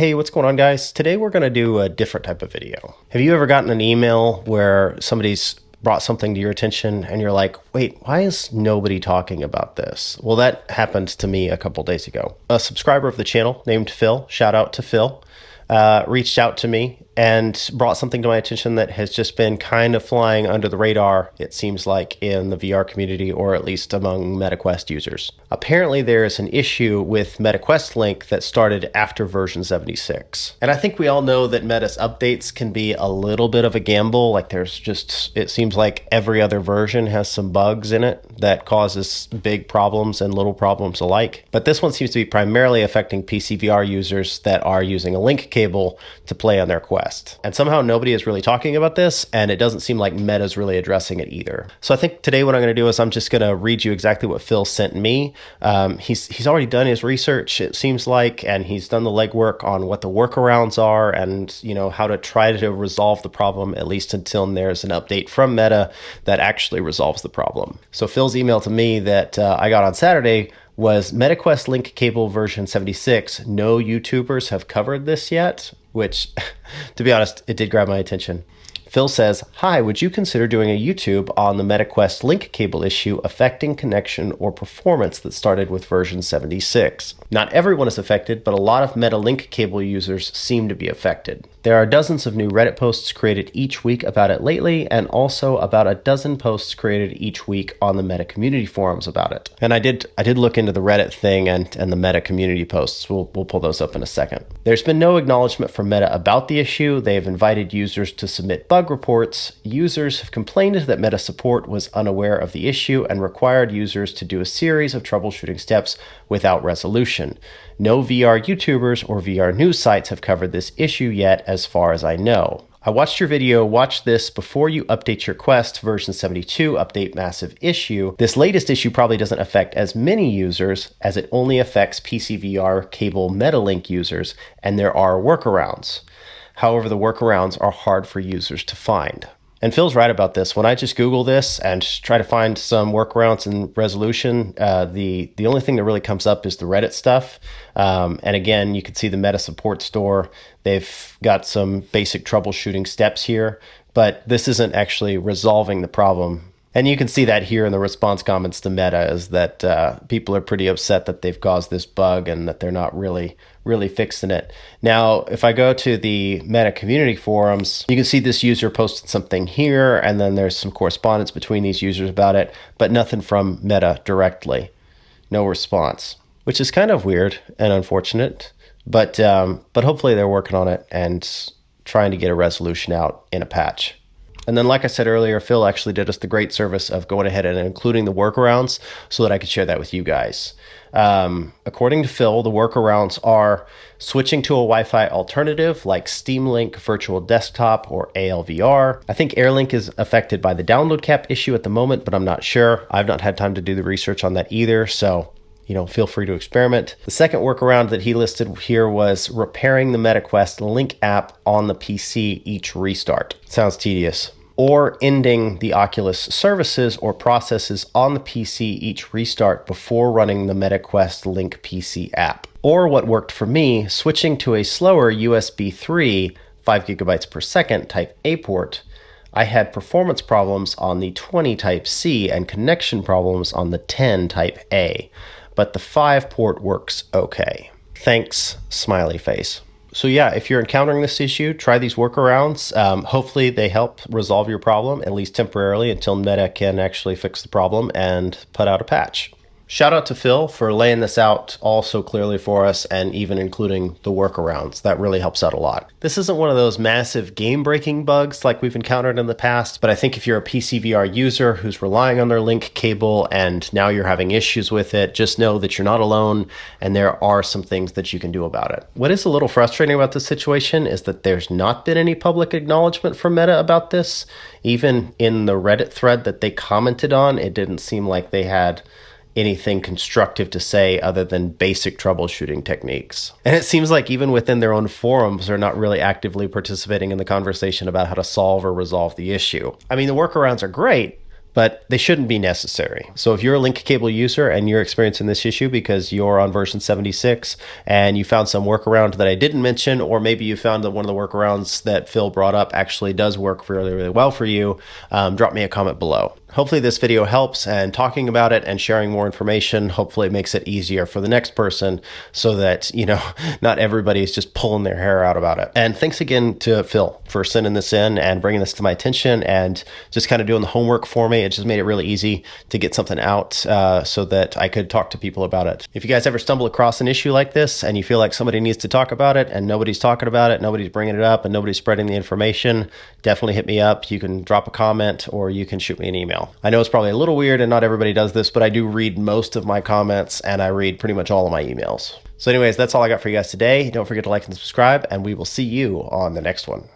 Hey, what's going on, guys? Today we're going to do a different type of video. Have you ever gotten an email where somebody's brought something to your attention and you're like, wait, why is nobody talking about this? Well, that happened to me a couple days ago. A subscriber of the channel named Phil, shout out to Phil, reached out to me and brought something to my attention that has just been kind of flying under the radar, it seems like, in the VR community, or at least among MetaQuest users. Apparently, there is an issue with MetaQuest Link that started after version 76. And I think we all know that Meta's updates can be a little bit of a gamble. Like it seems like every other version has some bugs in it that causes big problems and little problems alike. But this one seems to be primarily affecting PCVR users that are using a link cable to play on their Quest. And somehow nobody is really talking about this, and it doesn't seem like Meta's really addressing it either. So I think today what I'm going to do is I'm just going to read you exactly what Phil sent me. He's already done his research, it seems like, and he's done the legwork on what the workarounds are and, you know, how to try to resolve the problem, at least until there's an update from Meta that actually resolves the problem. So Phil's email to me that I got on Saturday was MetaQuest Link Cable version 76. No YouTubers have covered this yet, which, to be honest, it did grab my attention. Phil says, "Hi, would you consider doing a YouTube on the MetaQuest link cable issue affecting connection or performance that started with version 76? Not everyone is affected, but a lot of Meta link cable users seem to be affected. There are dozens of new Reddit posts created each week about it lately, and also about a dozen posts created each week on the Meta community forums about it." And I did look into the Reddit thing and the Meta community posts. We'll pull those up in a second. There's been no acknowledgement from Meta about the issue. They've invited users to submit bug reports. Users have complained that Meta support was unaware of the issue and required users to do a series of troubleshooting steps without resolution. No VR YouTubers or VR news sites have covered this issue yet, as far as I know. I watched your video, watch this before you update your Quest version 72 update massive issue. This latest issue probably doesn't affect as many users as it only affects PCVR cable MetaLink users, and there are workarounds. However, the workarounds are hard for users to find. And Phil's right about this. When I just Google this and try to find some workarounds and resolution, the only thing that really comes up is the Reddit stuff. And again, you can see the Meta support store. They've got some basic troubleshooting steps here, but this isn't actually resolving the problem. And you can see that here in the response comments to Meta, is that people are pretty upset that they've caused this bug and that they're not really fixing it. Now, if I go to the Meta community forums, you can see this user posted something here, and then there's some correspondence between these users about it, but nothing from Meta directly. No response, which is kind of weird and unfortunate, but hopefully they're working on it and trying to get a resolution out in a patch. And then, like I said earlier, Phil actually did us the great service of going ahead and including the workarounds so that I could share that with you guys. According to Phil, the workarounds are switching to a Wi-Fi alternative like Steam Link Virtual Desktop or ALVR. I think AirLink is affected by the download cap issue at the moment, but I'm not sure. I've not had time to do the research on that either, so feel free to experiment. The second workaround that he listed here was repairing the MetaQuest Link app on the PC each restart. Sounds tedious. Or ending the Oculus services or processes on the PC each restart before running the MetaQuest Link PC app. Or what worked for me, switching to a slower USB 3, 5 gigabytes per second type A port. I had performance problems on the 20 type C and connection problems on the 10 type A. But the 5 port works okay. Thanks, smiley face. So yeah, if you're encountering this issue, try these workarounds. Hopefully they help resolve your problem, at least temporarily, until Meta can actually fix the problem and put out a patch. Shout out to Phil for laying this out all so clearly for us and even including the workarounds. That really helps out a lot. This isn't one of those massive game-breaking bugs like we've encountered in the past, but I think if you're a PCVR user who's relying on their link cable and now you're having issues with it, just know that you're not alone and there are some things that you can do about it. What is a little frustrating about this situation is that there's not been any public acknowledgement from Meta about this. Even in the Reddit thread that they commented on, it didn't seem like they had anything constructive to say other than basic troubleshooting techniques. And it seems like even within their own forums, they're not really actively participating in the conversation about how to solve or resolve the issue. I mean, the workarounds are great, but they shouldn't be necessary. So if you're a link cable user and you're experiencing this issue because you're on version 76 and you found some workaround that I didn't mention, or maybe you found that one of the workarounds that Phil brought up actually does work really, really well for you, drop me a comment below. Hopefully this video helps, and talking about it and sharing more information hopefully makes it easier for the next person so that, not everybody is just pulling their hair out about it. And thanks again to Phil for sending this in and bringing this to my attention and just kind of doing the homework for me. It just made it really easy to get something out so that I could talk to people about it. If you guys ever stumble across an issue like this and you feel like somebody needs to talk about it and nobody's talking about it, nobody's bringing it up, and nobody's spreading the information, definitely hit me up. You can drop a comment or you can shoot me an email. I know it's probably a little weird and not everybody does this, but I do read most of my comments and I read pretty much all of my emails. So anyways, that's all I got for you guys today. Don't forget to like and subscribe, and we will see you on the next one.